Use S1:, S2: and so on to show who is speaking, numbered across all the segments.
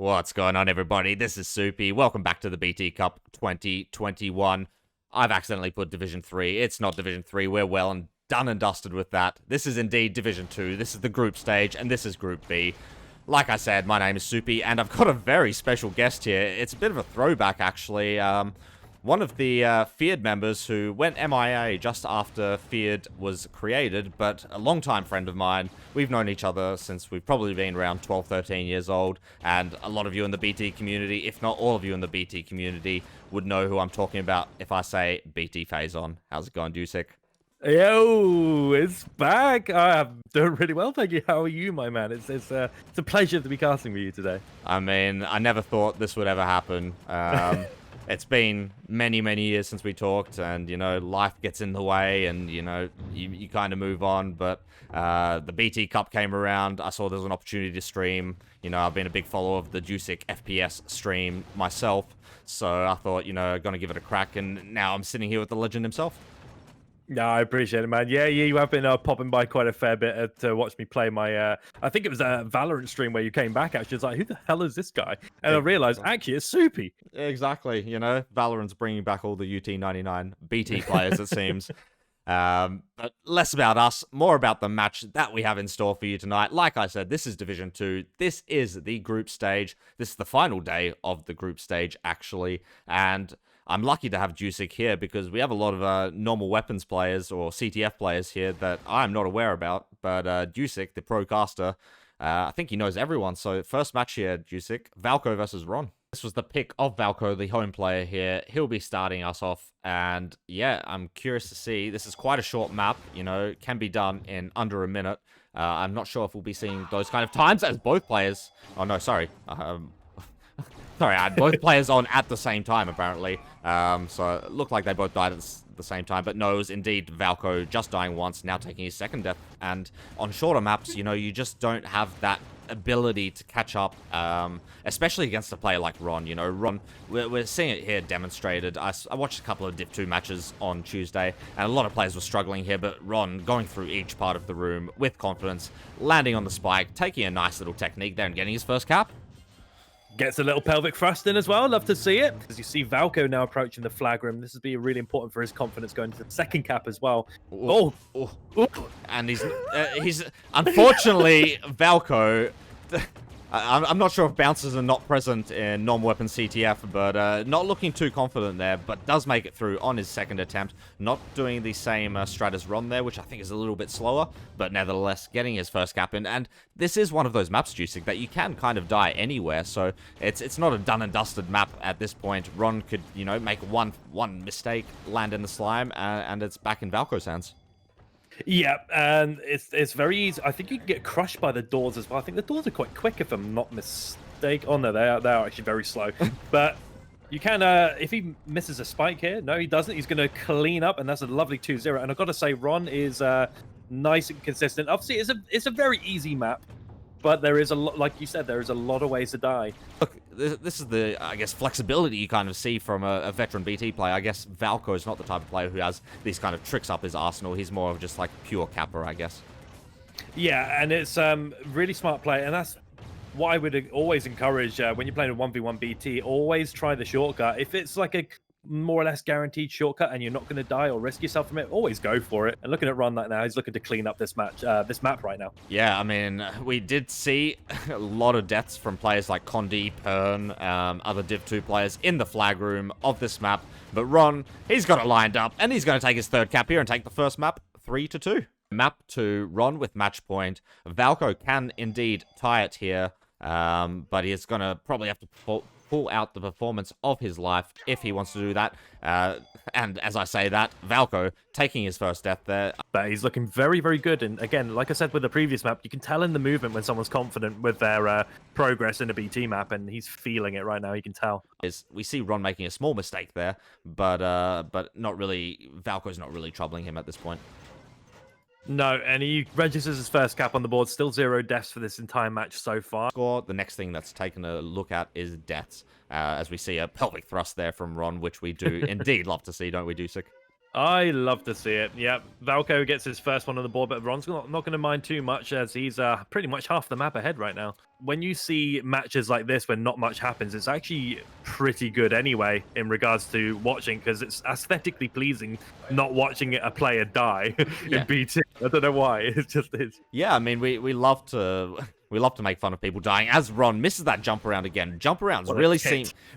S1: What's going on, everybody? This is Soupy. Welcome back to the BT Cup 2021. I've accidentally put Division 3. It's not Division 3. We're well and done and dusted with that. This is indeed Division 2. This is the group stage, and this is Group B. Like I said, my name is Soupy, and I've got a very special guest here. It's a bit of a throwback, actually. One of the Feared members who went MIA just after Feared was created, but a longtime friend of mine. We've known each other since we've probably been around 12, 13 years old, and a lot of you in the BT community, if not all of you in the BT community, would know who I'm talking about if I say BT Phazon. How's it going, Dewsick?
S2: Yo, it's back. I'm doing really well, thank you. How are you, my man? It's a pleasure to be casting with you today.
S1: I mean, I never thought this would ever happen. It's been many, many years since we talked, and, you know, life gets in the way, and, you know, you kind of move on, but the BT Cup came around. I saw there was an opportunity to stream. You know, I've been a big follower of the Dewsick FPS stream myself, so I thought, you know, gonna give it a crack, and now I'm sitting here with the legend himself.
S2: No, I appreciate it, man. Yeah, you have been popping by quite a fair bit to watch me play my, I think it was a Valorant stream where you came back, actually. It's like, who the hell is this guy? And I realized, actually, it's Soupy.
S1: Exactly, you know, Valorant's bringing back all the UT99 BT players, it seems. But less about us, more about the match that we have in store for you tonight. Like I said, this is Division 2. This is the group stage. This is the final day of the group stage, actually. And I'm lucky to have Dewsick here because we have a lot of normal weapons players or CTF players here that I'm not aware about. But Dewsick, the pro caster, I think he knows everyone. So first match here, Dewsick, Valco versus Ron. This was the pick of Valco, the home player here. He'll be starting us off. And yeah, I'm curious to see. This is quite a short map, you know, can be done in under a minute. I'm not sure if we'll be seeing those kind of times as both players. Oh, no, sorry. Sorry, I had both players on at the same time, apparently. So it looked like they both died at the same time. But no, it was indeed Valco just dying once, now taking his second death. And on shorter maps, you know, you just don't have that ability to catch up, especially against a player like Ron. You know, Ron, we're seeing it here demonstrated. I watched a couple of Div 2 matches on Tuesday, and a lot of players were struggling here, but Ron going through each part of the room with confidence, landing on the spike, taking a nice little technique there and getting his first cap.
S2: Gets a little pelvic thrust in as well. Love to see it. As you see Valco now approaching the flag room, this will be really important for his confidence going to the second cap as well.
S1: Ooh. And he's unfortunately, Valco, I'm not sure if bouncers are not present in normal weapon CTF, but not looking too confident there, but does make it through on his second attempt. Not doing the same strat as Ron there, which I think is a little bit slower, but nevertheless getting his first cap in. And this is one of those maps, Dewsick, that you can kind of die anywhere, so it's not a done and dusted map at this point. Ron could, you know, make one mistake, land in the slime, and it's back in Valco's hands.
S2: Yeah, and it's very easy. I think you can get crushed by the doors as well. I think the doors are quite quick, if I'm not mistaken. Oh no, they are actually very slow. But you can, if he misses a spike here, no, he doesn't. He's going to clean up, and that's a lovely 2-0. And I've got to say, Ron is nice and consistent. Obviously, it's a very easy map, but there is a lot, like you said, there is a lot of ways to die.
S1: Look, this is the, I guess, flexibility you kind of see from a veteran BT player. I guess Valco is not the type of player who has these kind of tricks up his arsenal. He's more of just like pure capper, I guess.
S2: Yeah, and it's really smart play, and that's what I would always encourage when you're playing a 1v1 BT. Always try the shortcut. If it's like a more or less guaranteed shortcut and you're not going to die or risk yourself from it, always go for it. And looking at Ron right now, he's looking to clean up this match, this map right now.
S1: Yeah, I mean, we did see a lot of deaths from players like Condi, Pern, other Div 2 players in the flag room of this map. But Ron, he's got it lined up, and he's going to take his third cap here and take the first map 3-2. Map to Ron with match point. Valco can indeed tie it here, but he's going to probably have to pull out the performance of his life if he wants to do that. And as I say that, Valco taking his first death there.
S2: But he's looking very, very good. And again, like I said with the previous map, you can tell in the movement when someone's confident with their progress in a BT map, and he's feeling it right now. You can tell.
S1: We see Ron making a small mistake there, but not really. Valco's not really troubling him at this point.
S2: No, and he registers his first cap on the board. Still 0 deaths for this entire match so far.
S1: The next thing that's taken a look at is deaths, as we see a pelvic thrust there from Ron, which we do indeed love to see, don't we, Dewsick?
S2: I love to see it. Yep, Valco gets his first one on the board, but Ron's not going to mind too much as he's pretty much half the map ahead right now. When you see matches like this when not much happens, it's actually pretty good anyway in regards to watching, because it's aesthetically pleasing not watching a player die in BT. I don't know why, it just is.
S1: Yeah, I mean, we love to make fun of people dying. As Ron misses that jump around again. Jump arounds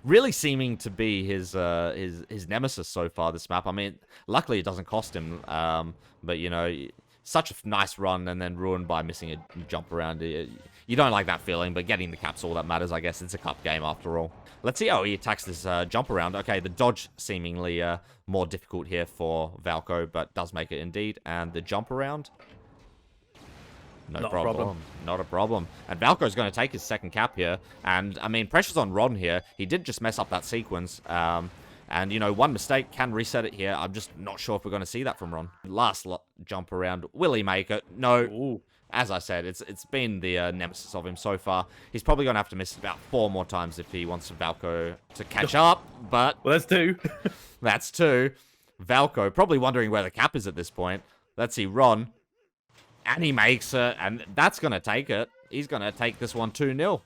S1: really seeming to be his nemesis so far this map. I mean, luckily it doesn't cost him. But you know, such a nice run and then ruined by missing a jump around. You don't like that feeling, but getting the cap's all that matters, I guess. It's a cup game after all. Let's see how he attacks this jump around. Okay, the dodge seemingly more difficult here for Valco, but does make it indeed. And the jump around, not a problem. And Valco's going to take his second cap here. And, I mean, pressure's on Ron here. He did just mess up that sequence. And, you know, one mistake can reset it here. I'm just not sure if we're going to see that from Ron. Last jump around. Will he make it? No.
S2: Ooh.
S1: As I said, it's been the nemesis of him so far. He's probably going to have to miss about 4 more times if he wants Valco to catch up. But
S2: well, that's 2.
S1: That's 2. Valco probably wondering where the cap is at this point. Let's see, Ron. And he makes it, and that's going to take it. He's going to take this one 2-0.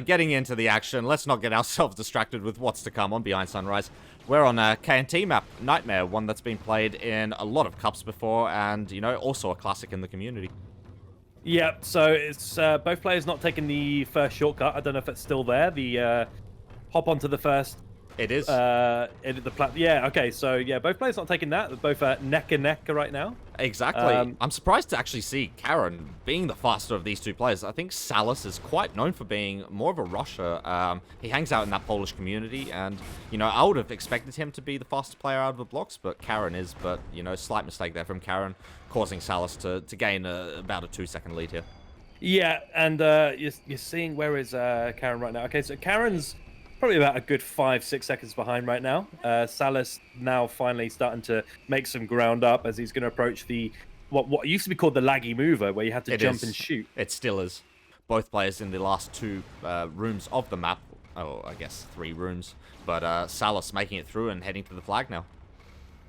S1: Getting into the action, let's not get ourselves distracted with what's to come on BT-BehindSunrise. We're on a K&T map, Nightmare, one that's been played in a lot of cups before, and, you know, also a classic in the community.
S2: Yeah, so it's both players not taking the first shortcut. I don't know if it's still there. The hop onto the first.
S1: It is.
S2: Yeah, okay, so yeah, both players not taking that. They're both neck and neck right now.
S1: Exactly. I'm surprised to actually see Karen being the faster of these two players. I think Salas is quite known for being more of a rusher. He hangs out in that Polish community, and, you know, I would have expected him to be the faster player out of the blocks, but Karen is. But, you know, slight mistake there from Karen, causing Salas to gain about a 2-second lead here.
S2: Yeah, and you're seeing where is Karen right now. Okay, so Karen's probably about a good 5-6 seconds behind right now. Salas now finally starting to make some ground up as he's going to approach the what used to be called the laggy mover, where you had to jump and shoot.
S1: It still is. Both players in the last 2 rooms of the map. Oh, I guess 3 rooms. But Salas making it through and heading to the flag now.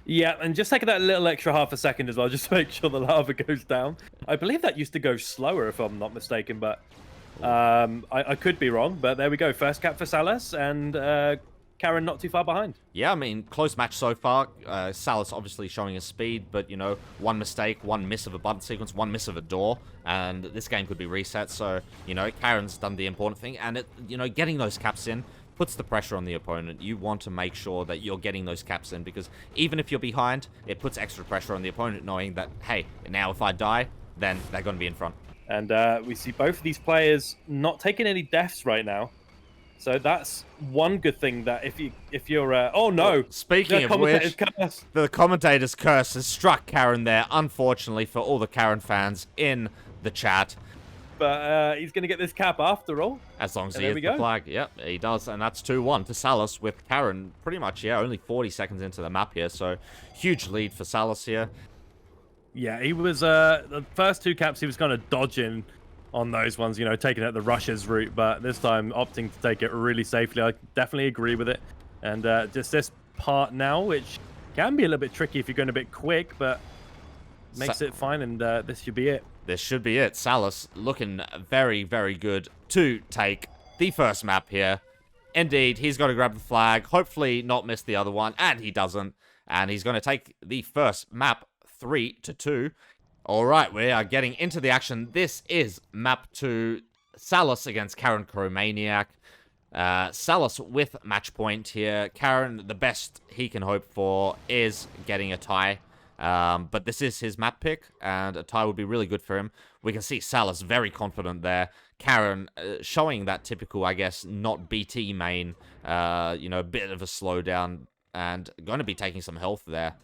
S2: Yeah, and just taking that little extra half a second as well, just to make sure the lava goes down. I believe that used to go slower, if I'm not mistaken, but I could be wrong. But there we go. First cap for Salas, and Karen not too far behind.
S1: Yeah, I mean, close match so far. Salas obviously showing his speed, but, you know, one mistake, one miss of a button sequence, one miss of a door, and this game could be reset. So, you know, Karen's done the important thing, and, you know, getting those caps in puts the pressure on the opponent. You want to make sure that you're getting those caps in, because even if you're behind, it puts extra pressure on the opponent, knowing that, hey, now if I die, then they're going to be in front.
S2: And we see both of these players not taking any deaths right now. So that's one good thing, that if you're oh no,
S1: speaking of which, the commentator's curse has struck Karen there, unfortunately for all the Karen fans in the chat.
S2: But he's going to get this cap after all.
S1: As long as he hits the flag. Yep, he does. And that's 2-1 to Salas, with Karen pretty much, yeah, only 40 seconds into the map here. So huge lead for Salas here.
S2: Yeah, he was, the first 2 caps, he was kind of dodging on those ones, you know, taking out the rushes route. But this time, opting to take it really safely. I definitely agree with it. And just this part now, which can be a little bit tricky if you're going a bit quick, but makes it fine. And this should be it.
S1: This should be it. Salas looking very, very good to take the first map here. Indeed, he's got to grab the flag, hopefully not miss the other one, and he doesn't. And he's going to take the first map 3-2. All right, we are getting into the action. This is map 2, Salas against Karen Cromaniac. Salas with match point here. Karen, the best he can hope for is getting a tie. But this is his map pick, and a tie would be really good for him. We can see Salas very confident there. Karen showing that typical, I guess, not BT main, you know, a bit of a slowdown, and going to be taking some health there.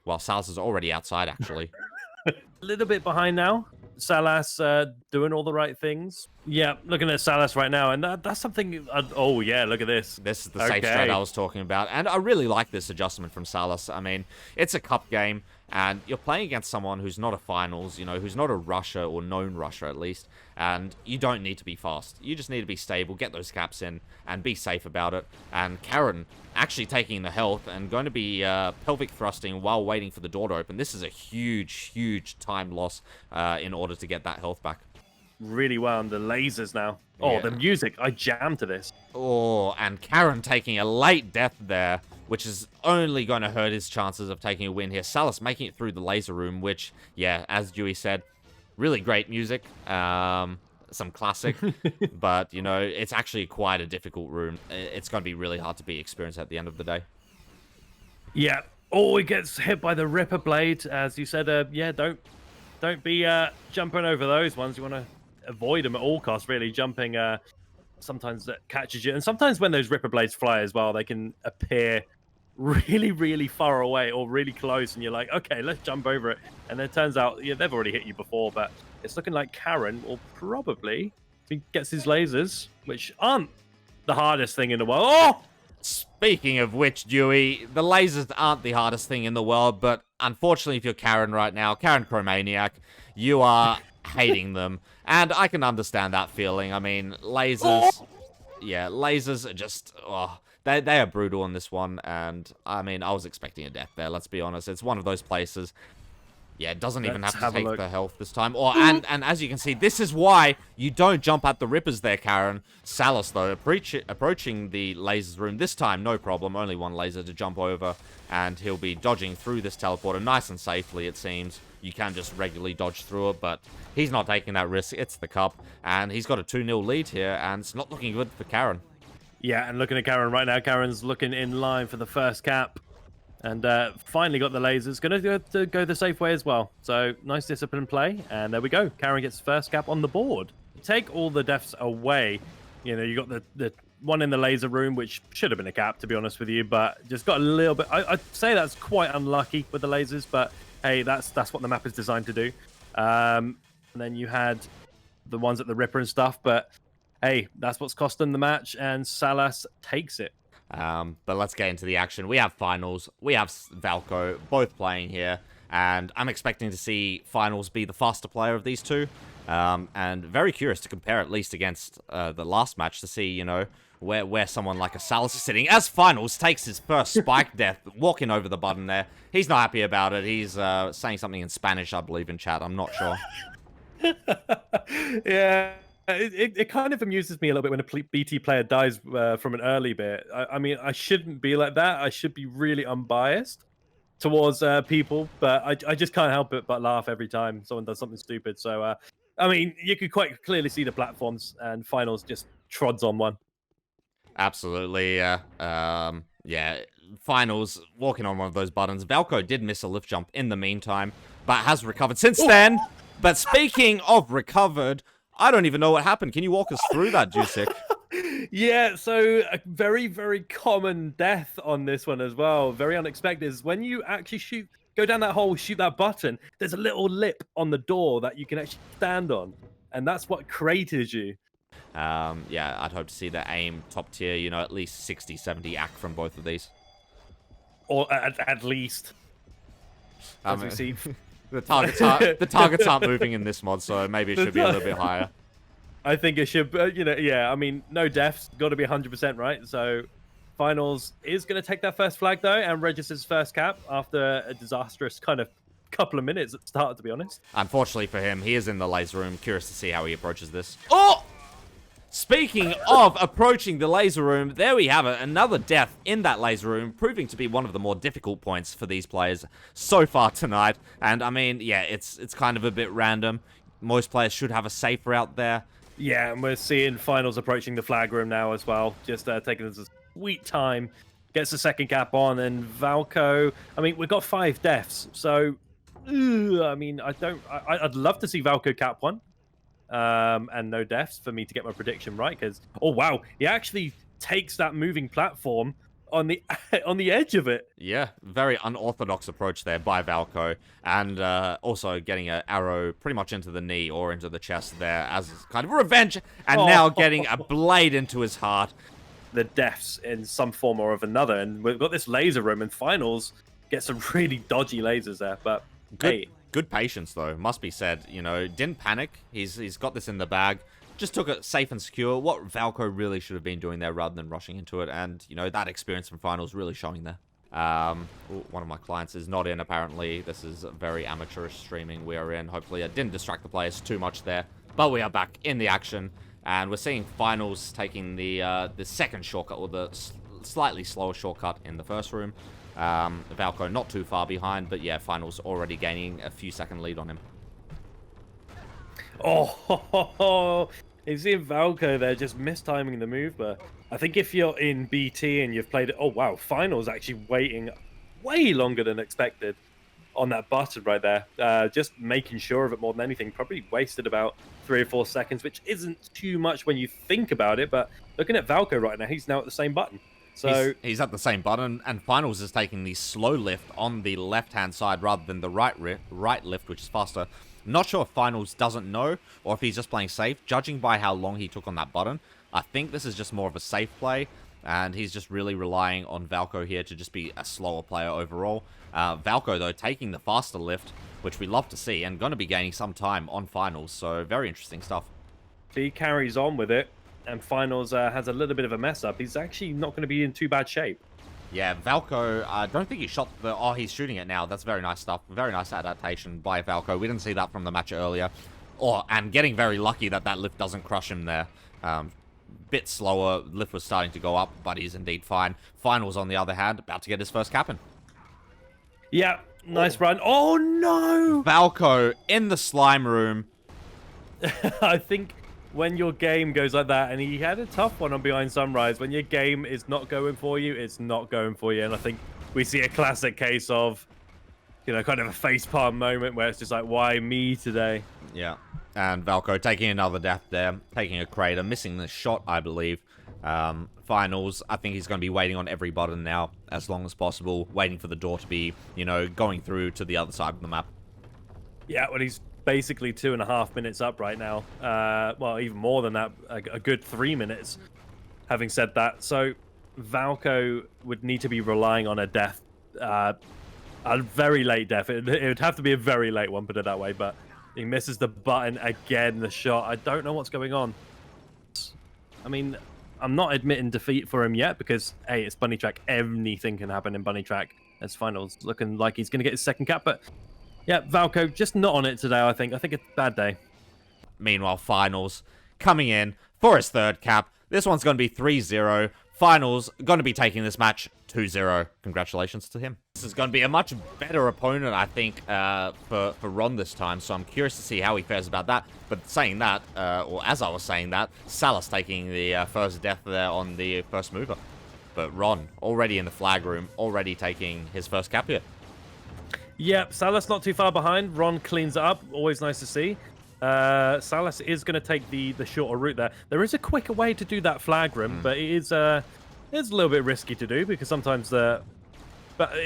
S1: While Salas is already outside, actually.
S2: A little bit behind now. Salas doing all the right things. Yeah, looking at Salas right now, and that's something. Oh yeah, look at this.
S1: This is the safe strat I was talking about, and I really like this adjustment from Salas. I mean, it's a cup game, And you're playing against someone who's not a finals, you know, who's not a rusher or known rusher at least. And you don't need to be fast. You just need to be stable, get those caps in, and be safe about it. And Karen actually taking the health and going to be pelvic thrusting while waiting for the door to open. This is a huge, huge time loss in order to get that health back.
S2: Really well on the lasers now. Oh,
S1: Yeah.
S2: the music. I jammed to this.
S1: Oh, and Karen taking a late death there, which is only going to hurt his chances of taking a win here. Salas making it through the laser room, which, yeah, as Dewey said, really great music. Some classic, but, you know, it's actually quite a difficult room. It's going to be really hard to be experienced at the end of the day.
S2: Yeah. Oh, he gets hit by the Ripper Blade. As you said, yeah, don't be jumping over those ones. You want to avoid them at all costs, really. Jumping sometimes that catches you. And sometimes when those Ripper Blades fly as well, they can appear really, really far away or really close. And you're like, okay, let's jump over it. And then it turns out, yeah, they've already hit you before. But it's looking like Karen will probably, if he gets his lasers, which aren't the hardest thing in the world. Oh!
S1: Speaking of which, Dewey, the lasers aren't the hardest thing in the world, but unfortunately if you're Karen right now, Karen Cromaniac, you are hating them. And I can understand that feeling. I mean, lasers... Yeah, lasers are just... Oh, they are brutal on this one, and I mean, I was expecting a death there, let's be honest. It's one of those places... Yeah, it doesn't even have to take the health this time. And as you can see, this is why you don't jump at the Rippers there, Karen. Salas, though, approaching the lasers room. This time, no problem. Only one laser to jump over. And he'll be dodging through this teleporter nice and safely, it seems. You can just regularly dodge through it, but he's not taking that risk. It's the Cup. And he's got a 2-0 lead here, and it's not looking good for Karen.
S2: Yeah, and looking at Karen right now, Karen's looking in line for the first cap. And finally got the lasers. Going to go the safe way as well. So nice discipline play. And there we go. Karen gets first cap on the board. Take all the deaths away. You know, you got the one in the laser room, which should have been a cap, to be honest with you. But just got a little bit... I'd say that's quite unlucky with the lasers. But hey, that's what the map is designed to do. And then you had the ones at the Ripper and stuff. But hey, that's what's cost them the match. And Salas takes it.
S1: But let's get into the action. We have Finals, we have Valco, both playing here, and I'm expecting to see Finals be the faster player of these two, and very curious to compare at least against the last match to see, you know, where someone like a Salas is sitting, as Finals takes his first spike death, walking over the button there. He's not happy about it. He's saying something in Spanish, I believe, in chat. I'm not sure.
S2: Yeah. It kind of amuses me a little bit when a BT player dies from an early bit. I mean, I shouldn't be like that. I should be really unbiased towards people, but I just can't help it but laugh every time someone does something stupid. So, I mean, you could quite clearly see the platforms, and Finals just trods on one.
S1: Absolutely, yeah. Finals walking on one of those buttons. Valco did miss a lift jump in the meantime, but has recovered since then. But speaking of recovered... I don't even know what happened. Can you walk us through that, Dewsick?
S2: Yeah, so a very, very common death on this one as well. Very unexpected is when you actually go down that hole, shoot that button, there's a little lip on the door that you can actually stand on. And that's what created you.
S1: Yeah, I'd hope to see the aim top tier, you know, at least 60, 70 act from both of these.
S2: Or at least. As we see.
S1: The targets aren't moving in this mod, so maybe it should be a little bit higher.
S2: I think it should, you know, yeah, I mean, no deaths, got to be 100%, right? So Finals is going to take that first flag, though, and registers first cap after a disastrous kind of couple of minutes at the start, to be honest.
S1: Unfortunately for him, he is in the laser room. Curious to see how he approaches this. Oh! Speaking of approaching the laser room, there we have it. Another death in that laser room, proving to be one of the more difficult points for these players so far tonight. And I mean, yeah, it's kind of a bit random. Most players should have a safe route there.
S2: Yeah, and we're seeing Finals approaching the flag room now as well. Just taking this sweet time. Gets the second cap on, and Valco... I mean, we've got 5 deaths, so... I mean, I'd love to see Valco cap one. And no deaths for me to get my prediction right, because oh wow, he actually takes that moving platform on the edge of it.
S1: Yeah, very unorthodox approach there by Valco, and also getting an arrow pretty much into the knee or into the chest there as kind of revenge, and now getting a blade into his heart.
S2: The deaths in some form or of another, and we've got this laser room, and Finals get some really dodgy lasers there. But hey,
S1: Good patience, though, must be said. You know, didn't panic. He's got this in the bag. Just took it safe and secure. What Valco really should have been doing there rather than rushing into it. And, you know, that experience from finals really showing there. One of my clients is not in, apparently. This is very amateurish streaming we are in. Hopefully I didn't distract the players too much there. But we are back in the action. And we're seeing finals taking the second shortcut, or the slightly slower shortcut in the first room. Valco not too far behind, but yeah, finals already gaining a few second lead on him.
S2: Oh, you see Valco there just mistiming the move, but I think if you're in BT and you've played it, oh wow, finals actually waiting way longer than expected on that button right there. Just making sure of it more than anything. Probably wasted about 3 or 4 seconds, which isn't too much when you think about it, but looking at Valco right now, he's now at the same button. So
S1: he's at the same button, and finals is taking the slow lift on the left-hand side rather than the right lift, which is faster. Not sure if finals doesn't know, or if he's just playing safe. Judging by how long he took on that button, I think this is just more of a safe play, and he's just really relying on Valco here to just be a slower player overall. Valco, though, taking the faster lift, which we love to see, and going to be gaining some time on finals, so very interesting stuff.
S2: He carries on with it, and finals has a little bit of a mess up. He's actually not going to be in too bad shape.
S1: Yeah, Valco, I don't think he shot the... Oh, he's shooting it now. That's very nice stuff. Very nice adaptation by Valco. We didn't see that from the match earlier. And getting very lucky that that lift doesn't crush him there. Bit slower. Lift was starting to go up, but he's indeed fine. Finals, on the other hand, about to get his first cap in.
S2: Yeah, nice run. Oh, no!
S1: Valco in the slime room.
S2: I think when your game goes like that, and he had a tough one on BehindSunrise, when your game is not going for you, it's not going for you. And I think we see a classic case of, you know, kind of a facepalm moment where it's just like, why me today?
S1: Yeah. And Valco taking another death there, taking a crater, missing the shot, I believe. Finals, I think he's going to be waiting on every button now as long as possible, waiting for the door to be, you know, going through to the other side of the map.
S2: Yeah, well, he's basically 2.5 minutes up right now. Well, even more than that, a good 3 minutes. Having said that, so Valco would need to be relying on a death, a very late death. It would have to be a very late one, put it that way, but he misses the button again, the shot. I don't know what's going on. I mean, I'm not admitting defeat for him yet because, hey, it's Bunnytrack. Anything can happen in Bunnytrack. As finals, looking like he's going to get his second cap, but yeah, Valco just not on it today, I think. I think it's a bad day.
S1: Meanwhile, finals coming in for his third cap. This one's going to be 3-0. Finals going to be taking this match 2-0. Congratulations to him. This is going to be a much better opponent, I think, for Ron this time. So I'm curious to see how he fares about that. But saying that, or as I was saying that, Salas taking the first death there on the first mover. But Ron already in the flag room, already taking his first cap here.
S2: Yep, Salas not too far behind. Ron cleans it up. Always nice to see. Salas is going to take the shorter route there. There is a quicker way to do that flag room, but it's a little bit risky to do because sometimes but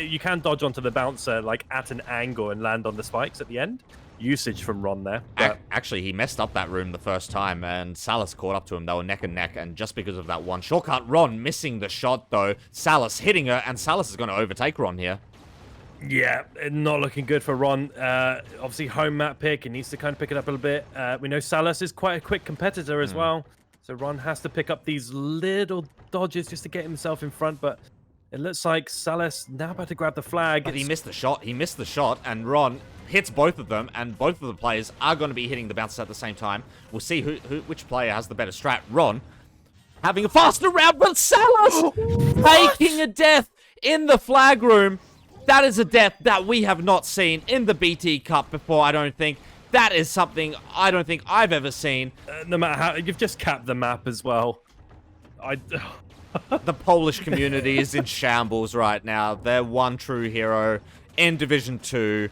S2: you can dodge onto the bouncer like at an angle and land on the spikes at the end. Usage from Ron there. But
S1: actually, he messed up that room the first time, and Salas caught up to him. They were neck and neck, and just because of that one shortcut, Ron missing the shot, though. Salas hitting her, and Salas is going to overtake Ron here.
S2: Yeah, not looking good for Ron. Obviously, home map pick. He needs to kind of pick it up a little bit. We know Salas is quite a quick competitor as well. So Ron has to pick up these little dodges just to get himself in front. But it looks like Salas now about to grab the flag.
S1: But he missed the shot. He missed the shot. And Ron hits both of them. And both of the players are going to be hitting the bouncers at the same time. We'll see which player has the better strat. Ron having a faster round, but Salas taking a death in the flag room. That is a death that we have not seen in the BT Cup before, I don't think. That is something I don't think I've ever seen.
S2: No matter how, you've just capped the map as well.
S1: The Polish community is in shambles right now. Their one true hero in Division 2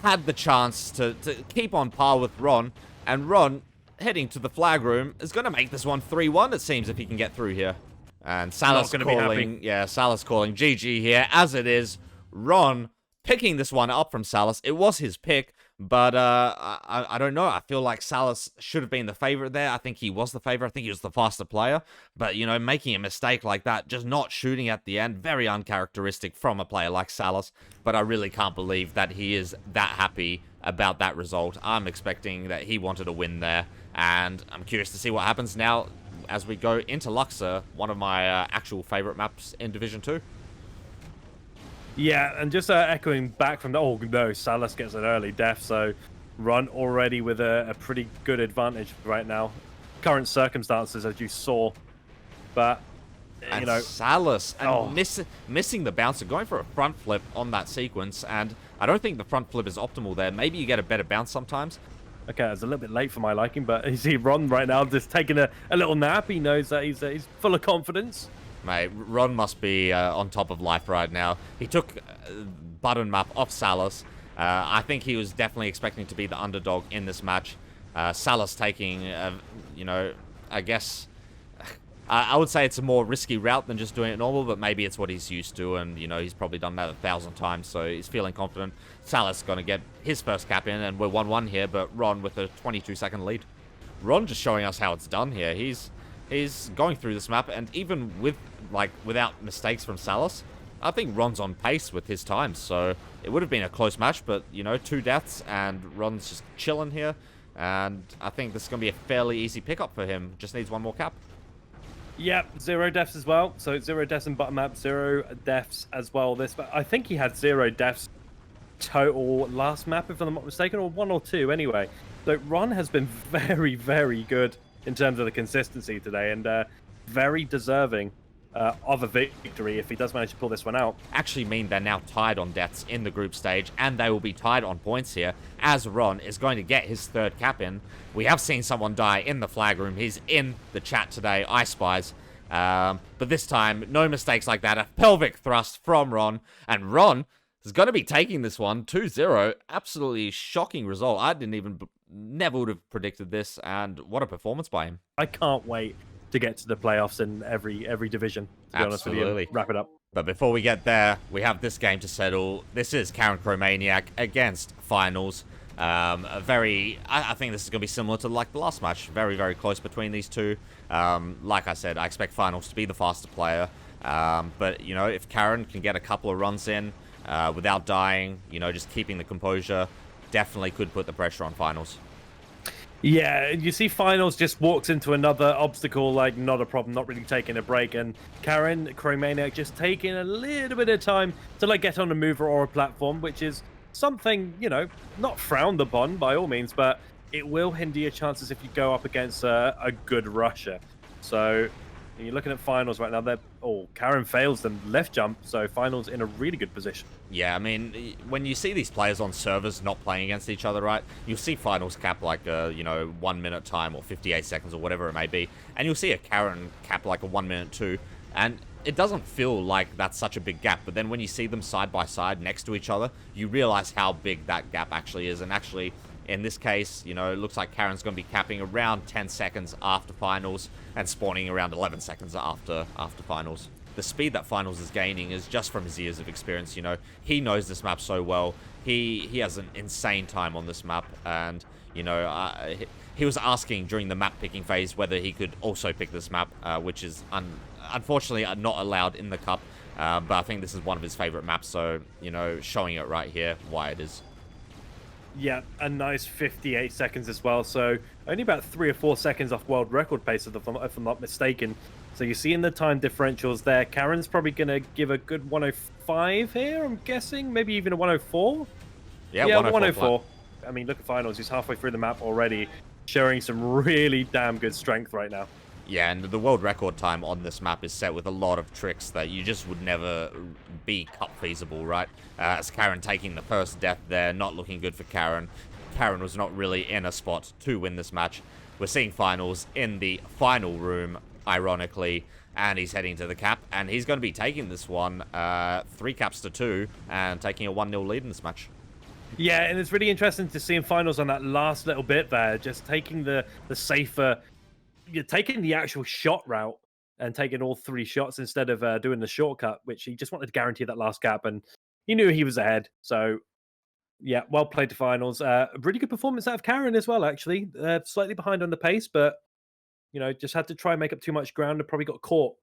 S1: had the chance to keep on par with Ron. And Ron, heading to the flag room, is going to make this one 3-1, it seems, if he can get through here. And Salas calling, yeah, Salas calling GG here, as it is. Ron picking this one up from Salas. It was his pick, But I don't know. I feel like Salas should have been the favorite there. I think he was the favorite. I think he was the faster player. But, you know, making a mistake like that, just not shooting at the end, very uncharacteristic from a player like Salas. But I really can't believe that he is that happy about that result. I'm expecting that he wanted a win there. And I'm curious to see what happens now as we go into Luxor, one of my actual favorite maps in Division 2.
S2: Yeah, and just echoing back from the, oh no, Salas gets an early death, so Run already with a pretty good advantage right now. Current circumstances, as you saw, but
S1: and
S2: you know,
S1: Salas and missing the bouncer, going for a front flip on that sequence, and I don't think the front flip is optimal there. Maybe you get a better bounce sometimes.
S2: Okay, it's a little bit late for my liking, but you see Ron right now just taking a little nap. He knows that he's full of confidence.
S1: Mate, Ron must be on top of life right now. He took ButtonMap off Salas. I think he was definitely expecting to be the underdog in this match. Salas taking, you know, I guess... I would say it's a more risky route than just doing it normal, but maybe it's what he's used to, and, you know, he's probably done that 1,000 times, so he's feeling confident. Salas going to get his first cap in, and we're 1-1 here, but Ron with a 22-second lead. Ron just showing us how it's done here. He's going through this map, and even with, like, without mistakes from Salas, I think Ron's on pace with his times, so it would have been a close match, but, you know, 2 deaths, and Ron's just chilling here, and I think this is going to be a fairly easy pickup for him. Just needs one more cap.
S2: Yep, 0 deaths as well. So 0 deaths in ButtonMap, 0 deaths as well. But I think he had 0 deaths total last map, if I'm not mistaken, or 1 or 2 anyway. So Ron has been very, very good in terms of the consistency today, and very deserving of a victory if he does manage to pull this one out.
S1: Actually mean they're now tied on deaths in the group stage, and they will be tied on points here, as Ron is going to get his 3rd cap in. We have seen someone die in the flag room. He's in the chat today, I spies. But this time, no mistakes like that. A pelvic thrust from Ron, and Ron is going to be taking this one 2-0. Absolutely shocking result. I never would have predicted this, and what a performance by him.
S2: I can't wait to get to the playoffs in every division, to be honest with you, and wrap it up.
S1: But before we get there, we have this game to settle. This is Karen Cromaniac against Finals. I think this is going to be similar to like the last match. Very, very close between these two. Like I said, I expect Finals to be the faster player. But, you know, if Karen can get a couple of runs in without dying, you know, just keeping the composure, definitely could put the pressure on Finals.
S2: Yeah, you see Finals just walks into another obstacle, like, not a problem, not really taking a break, and Karen Cromaniac just taking a little bit of time to, like, get on a mover or a platform, which is something, you know, not frowned upon by all means, but it will hinder your chances if you go up against a good rusher. So you're looking at Finals right now. Karen fails the left jump, so Finals in a really good position.
S1: Yeah, I mean, when you see these players on servers not playing against each other, right, you'll see Finals cap like a, you know, 1 minute time or 58 seconds or whatever it may be, and you'll see a Karen cap like a 1 minute too, and it doesn't feel like that's such a big gap, but then when you see them side by side next to each other, you realize how big that gap actually is, and actually, in this case, you know, it looks like Karen's going to be capping around 10 seconds after Finals and spawning around 11 seconds after Finals. The speed that Finals is gaining is just from his years of experience, you know. He knows this map so well. He has an insane time on this map, and, you know, he was asking during the map picking phase whether he could also pick this map, which is unfortunately not allowed in the Cup, but I think this is one of his favorite maps, so, you know, showing it right here why it is.
S2: Yeah, a nice 58 seconds as well. So only about 3 or 4 seconds off world record pace, if I'm not mistaken. So you see in the time differentials there, Karen's probably going to give a good 105 here, I'm guessing. Maybe even a 104?
S1: Yeah,
S2: 104. I mean, look at Finals. He's halfway through the map already, showing some really damn good strength right now.
S1: Yeah, and the world record time on this map is set with a lot of tricks that you just would never be Cup feasible, right? As Karen taking the first death there, not looking good for Karen. Karen was not really in a spot to win this match. We're seeing Finals in the final room, ironically, and he's heading to the cap, and he's going to be taking this one 3 caps to 2 and taking a 1-0 lead in this match.
S2: Yeah, and it's really interesting to see in Finals on that last little bit there, just taking the safer... You're taking the actual shot route and taking all 3 shots instead of doing the shortcut, which he just wanted to guarantee that last cap, and he knew he was ahead. So Yeah, well played to finals. A really good performance out of Karen as well, actually. Slightly behind on the pace, but just had to try and make up too much ground and probably got caught.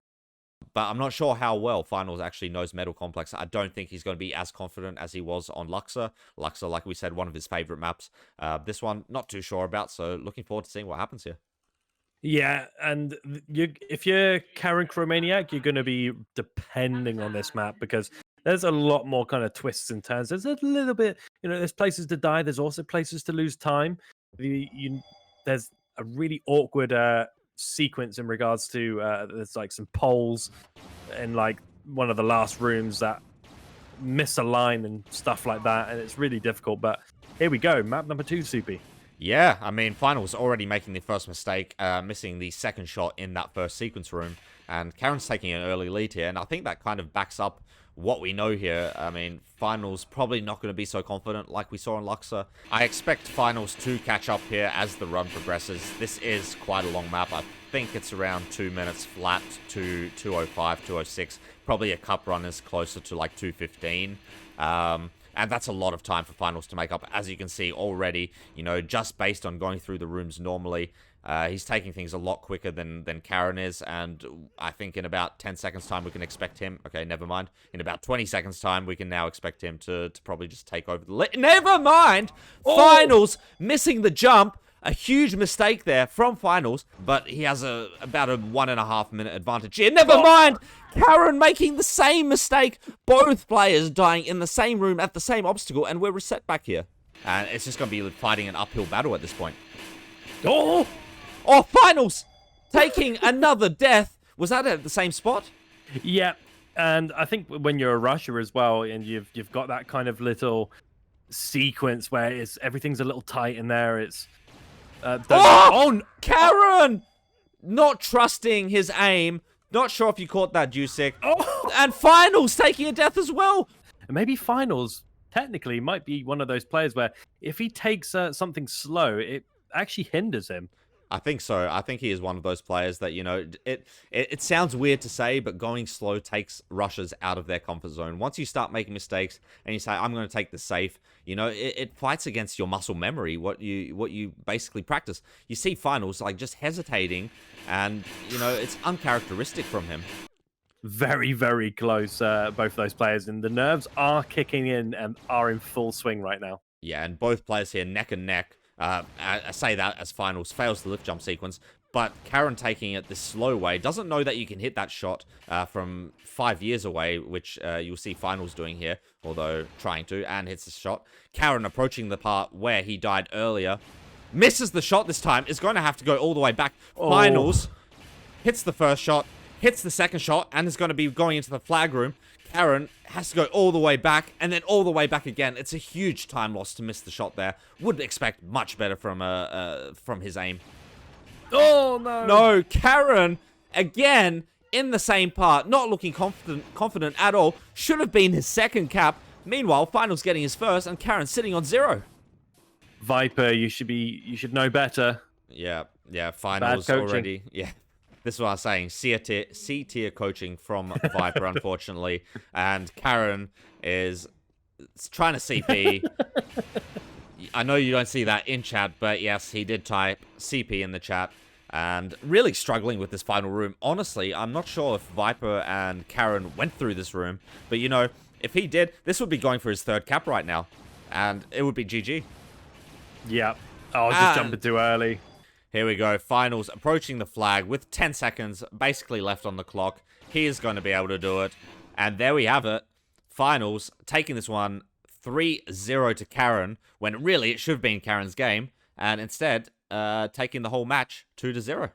S1: But I'm not sure how well Finals actually knows MetalComplex. I don't think he's going to be as confident as he was on Luxor. Luxor, like we said, one of his favorite maps. This one, not too sure about, so looking forward to seeing what happens here.
S2: Yeah, and if you're Karen Cromaniac, you're going to be depending on this map because there's a lot more kind of twists and turns. There's a little bit, there's places to die. There's also places to lose time. There's a really awkward sequence in regards to there's like some poles in like one of the last rooms that misalign and stuff like that, and it's really difficult. But here we go, map number 2, Soupy.
S1: Yeah, I mean, Finals already making the first mistake, missing the second shot in that first sequence room, and Karen's taking an early lead here, and I think that kind of backs up what we know here. I mean, Finals probably not going to be so confident like we saw in Luxor. I expect Finals to catch up here as the run progresses. This is quite a long map. I think it's around 2 minutes flat to 205, 206. Probably a cup run is closer to like 215. And that's a lot of time for Finals to make up, as you can see already, just based on going through the rooms normally. He's taking things a lot quicker than Karen is, and I think in about 10 seconds' time we can expect him... Okay, never mind. In about 20 seconds' time, we can now expect him to probably just take over the... Never mind! Oh! Finals missing the jump. A huge mistake there from Finals, but he has about a 1.5 minute advantage here. Never mind! Karen making the same mistake. Both players dying in the same room at the same obstacle, and we're reset back here. And it's just going to be fighting an uphill battle at this point. Oh! Oh, Finals! Taking another death. Was that at the same spot?
S2: Yeah, and I think when you're a rusher as well, and you've got that kind of little sequence where everything's a little tight in there, it's...
S1: Karen! Not trusting his aim. Not sure if you caught that, Dewsick. Oh! And Finals taking a death as well.
S2: And maybe Finals, technically, might be one of those players where if he takes something slow, it actually hinders him.
S1: I think so. I think he is one of those players that, it sounds weird to say, but going slow takes rushers out of their comfort zone. Once you start making mistakes and you say, I'm going to take the safe, it fights against your muscle memory, what you basically practice. You see Finals like just hesitating, and, it's uncharacteristic from him.
S2: Very, very close, both those players, and the nerves are kicking in and are in full swing right now.
S1: Yeah, and both players here neck and neck. I say that as Finals fails the lift jump sequence, but Karen taking it this slow way, doesn't know that you can hit that shot from 5 years away, which you'll see Finals doing here, although trying to, and hits the shot. Karen approaching the part where he died earlier, misses the shot this time, is going to have to go all the way back. Oh. Finals hits the first shot, hits the second shot, and is going to be going into the flag room. Karen has to go all the way back, and then all the way back again. It's a huge time loss to miss the shot there. Would expect much better from his aim.
S2: Oh, no.
S1: No, Karen, again, in the same part, not looking confident at all. Should have been his second cap. Meanwhile, Finals getting his first, and Karen sitting on 0.
S2: Viper, you should know better.
S1: Yeah, Finals already. Yeah. This is what I was saying. C-tier coaching from Viper, unfortunately. And Karen is trying to CP. I know you don't see that in chat, but yes, he did type CP in the chat. And really struggling with this final room. Honestly, I'm not sure if Viper and Karen went through this room. But, if he did, this would be going for his 3rd cap right now. And it would be GG.
S2: Yeah. Oh, just jumping too early.
S1: Here we go. Finals approaching the flag with 10 seconds basically left on the clock. He is going to be able to do it. And there we have it. Finals taking this one 3-0 to Karen, when really it should have been Karen's game. And instead, taking the whole match 2-0.